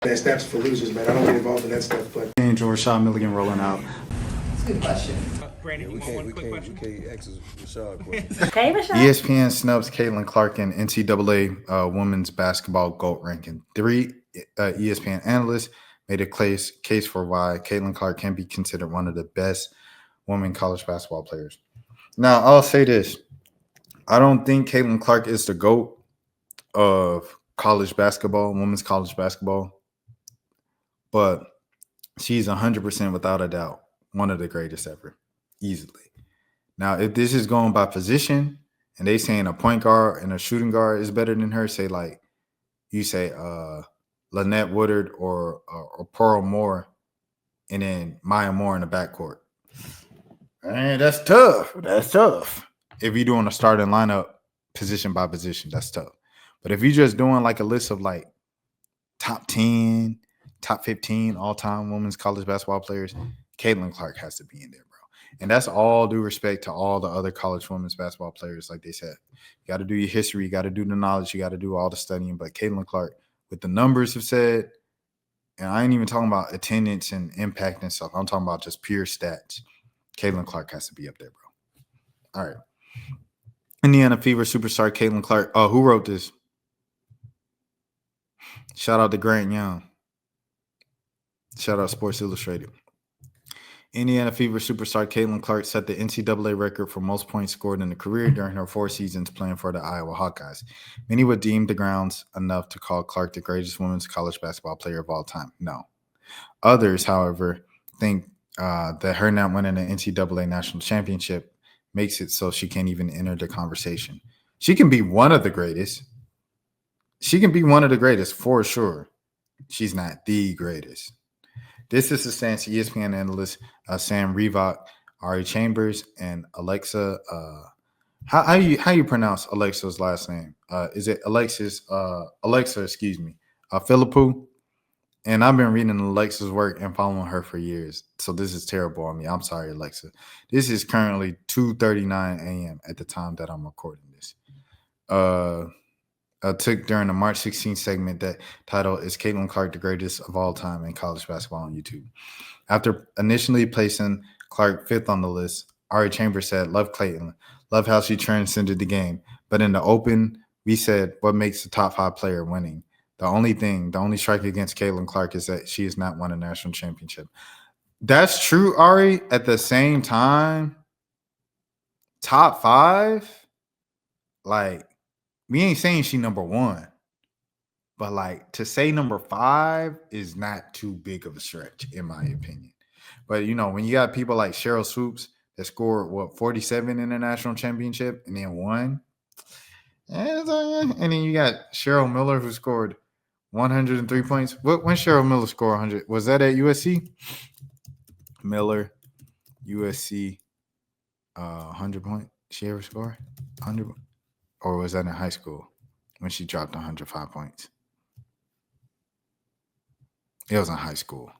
Snaps for losers, man. I don't get involved in that stuff, but Angel Rashad Milligan rolling out. That's a good question. Brandon, you want one quick question? We can't ask Rashad question. Hey, Rashad. ESPN snubs Caitlin Clark in NCAA women's basketball GOAT ranking. 3 ESPN analysts made a case for why Caitlin Clark can be considered one of the best women college basketball players. Now, I'll say this. I don't think Caitlin Clark is the GOAT of college basketball, women's college basketball, but she's 100% without a doubt one of the greatest ever, easily. Now, if this is going by position and they saying a point guard and a shooting guard is better than her, say like you say Lynette Woodard or Pearl Moore and then Maya Moore in the backcourt. Man, that's tough. That's tough. If you're doing a starting lineup position by position, that's tough. But if you're just doing like a list of like top 10, top 15 all-time women's college basketball players, Caitlin Clark has to be in there, bro. And that's all due respect to all the other college women's basketball players, like they said. You got to do your history. You got to do the knowledge. You got to do all the studying. But Caitlin Clark, with the numbers have said, and I ain't even talking about attendance and impact and stuff. I'm talking about just pure stats. Caitlin Clark has to be up there, bro. All right. Indiana Fever superstar Caitlin Clark. Oh, who wrote this? Shout out to Grant Young. Shout out Sports Illustrated. Indiana Fever superstar Caitlin Clark set the NCAA record for most points scored in a career during her 4 seasons playing for the Iowa Hawkeyes. Many would deem the grounds enough to call Clark the greatest women's college basketball player of all time. No. Others, however, think that her not winning the NCAA national championship makes it so she can't even enter the conversation. She can be one of the greatest. She can be one of the greatest for sure. She's not the greatest. This is the stance ESPN analysts Sam Revock, Ari Chambers, and Alexa. How you pronounce Alexa's last name? Is it Alexa? Excuse me, Philippou. And I've been reading Alexa's work and following her for years. So this is terrible on me. I'm sorry, Alexa. This is currently 2:39 a.m. at the time that I'm recording this. Took during the March 16th segment that title is Caitlin Clark the greatest of all time in college basketball on YouTube. After initially placing Clark 5th on the list, Ari Chambers said, love Caitlin, love how she transcended the game. But in the open, we said, what makes the top 5 player winning? The only strike against Caitlin Clark is that she has not won a national championship. That's true, Ari. At the same time, top 5, like, we ain't saying she number 1, but like to say number 5 is not too big of a stretch, in my opinion. But you know, when you got people like Cheryl Swoops that scored 47 in the national championship and then won, and then you got Cheryl Miller who scored 103 points. When Cheryl Miller scored 100, was that at USC? Miller, USC, 100 point. She ever score 100? Or was that in high school when she dropped 105 points? It was in high school.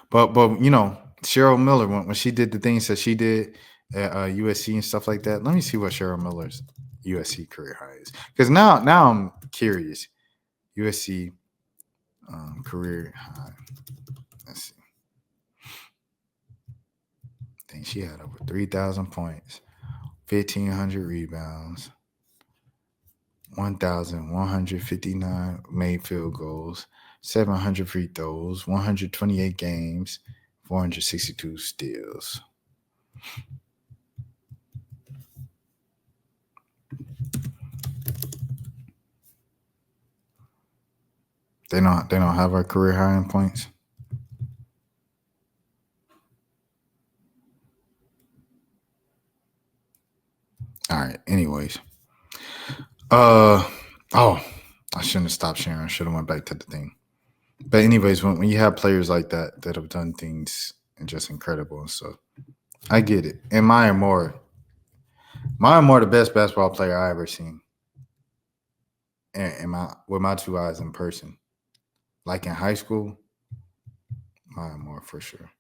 But you know, Cheryl Miller, when she did the things that she did at USC and stuff like that. Let me see what Cheryl Miller's USC career high is. Because now I'm curious. USC career high. Let's see. I think she had over 3,000 points. 1,500 rebounds, 1,159 made field goals, 700 free throws, 128 games, 462 steals. They don't have her career high in points. All right. Anyways. I shouldn't have stopped sharing. I should have went back to the thing. But anyways, when you have players like that have done things and just incredible and stuff, I get it. And Maya Moore, the best basketball player I ever seen. And with my 2 eyes in person. Like in high school, Maya Moore for sure.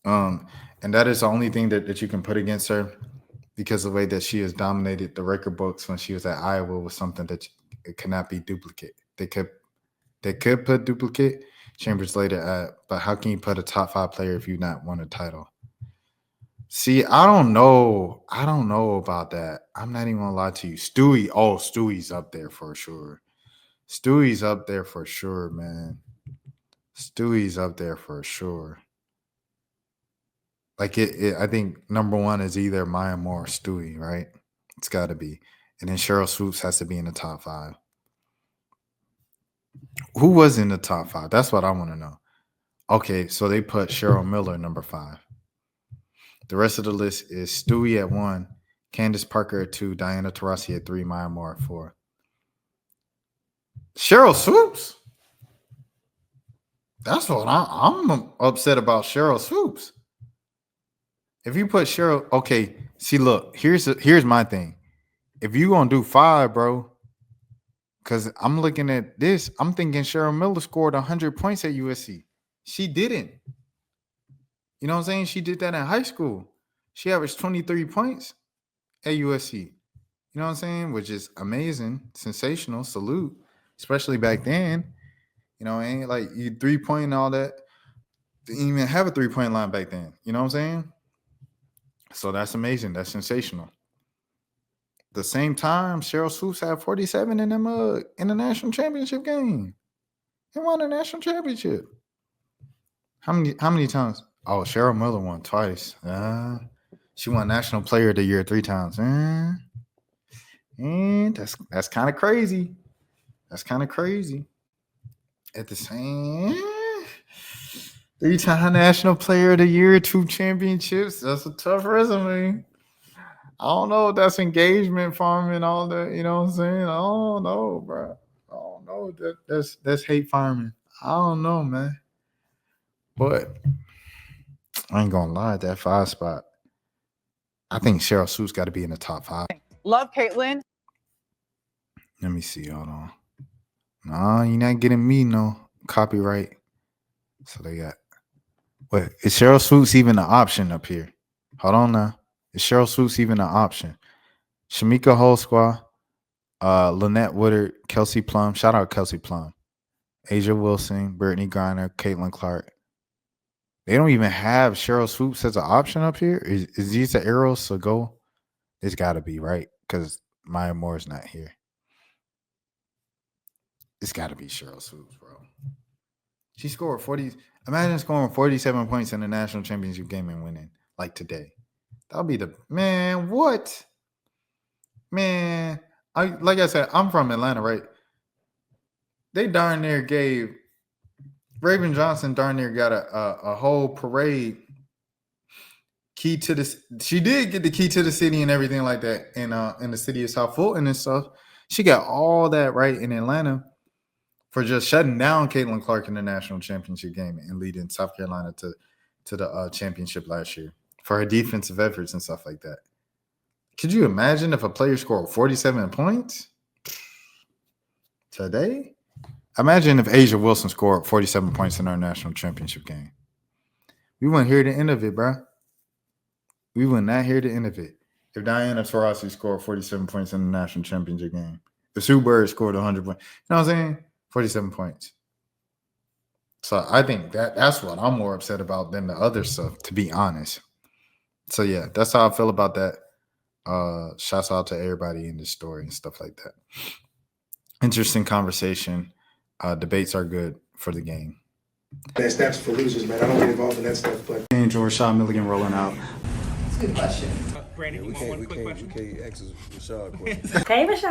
And that is the only thing that you can put against her. Because the way that she has dominated the record books when she was at Iowa was something that it cannot be duplicated. They kept They could put duplicate. Chambers later at, but how can you put a top 5 player if you not won a title? See, I don't know. I don't know about that. I'm not even gonna lie to you. Stewie, Stewie's up there for sure. Stewie's up there for sure, man. Stewie's up there for sure. Like I think number 1 is either Maya Moore or Stewie, right? It's got to be. And then Cheryl Swoops has to be in the top 5. Who was in the top 5? That's what I want to know. Okay, so they put Cheryl Miller number 5. The rest of the list is Stewie at 1, Candace Parker at 2, Diana Taurasi at 3, Maya Moore at 4. Cheryl Swoops? That's what I'm upset about, Cheryl Swoops. If you put Cheryl, okay, see, look, here's my thing. If you gonna do 5, bro, because I'm looking at this, I'm thinking Cheryl Miller scored 100 points at USC. She didn't. You know what I'm saying? She did that in high school. She averaged 23 points at USC. You know what I'm saying? Which is amazing, sensational, salute, especially back then. You know, ain't like you 3-point and all that. Didn't even have a 3-point line back then. You know what I'm saying? So that's amazing. That's sensational. The same time, Cheryl Swoops had 47 in them in the national championship game. He won a national championship. How many times? Oh, Cheryl Miller won twice. She won National Player of the Year 3 times. And that's kind of crazy. That's kind of crazy. At the same 3-time National Player of the Year, 2 championships. That's a tough resume. I don't know if that's engagement farming and all that. You know what I'm saying? I don't know, bro. I don't know. That's hate farming. I don't know, man. But I ain't gonna lie, that 5 spot. I think Cheryl Swoops got to be in the top 5. Love Caitlin. Let me see. Hold on. No, you're not getting me no copyright. So they got. Wait, is Cheryl Swoops even an option up here? Hold on now. Is Cheryl Swoops even an option? Shamika Holsqua, Lynette Woodard, Kelsey Plum. Shout out Kelsey Plum. Asia Wilson, Brittany Griner, Caitlin Clark. They don't even have Cheryl Swoops as an option up here. Is these the arrows to go? It's got to be, right? Because Maya Moore's not here. It's got to be Cheryl Swoops, bro. She scored 40. Imagine scoring 47 points in the national championship game and winning like today. That'll be the man. What? Man, like I said, I'm from Atlanta, right? They darn near gave Raven Johnson darn near got a whole parade key to this. She did get the key to the city and everything like that in the city of South Fulton and stuff. She got all that right in Atlanta for just shutting down Caitlin Clark in the national championship game and leading South Carolina to the championship last year for her defensive efforts and stuff like that. Could you imagine if a player scored 47 points today? Imagine if Asia Wilson scored 47 points in our national championship game. We wouldn't hear the end of it, bro. We would not hear the end of it. If Diana Taurasi scored 47 points in the national championship game. If Sue Bird scored 100 points. You know what I'm saying? 47 points. So I think that's what I'm more upset about than the other stuff, to be honest. So, yeah, that's how I feel about that. Shouts out to everybody in this story and stuff like that. Interesting conversation. Debates are good for the game. That's for losers, man. I don't get involved in that stuff, but Enjoy Rashad Milligan rolling out. That's a good question. Brandon, We you want one quick can't question? ask Rashad a question. Hey, Rashad.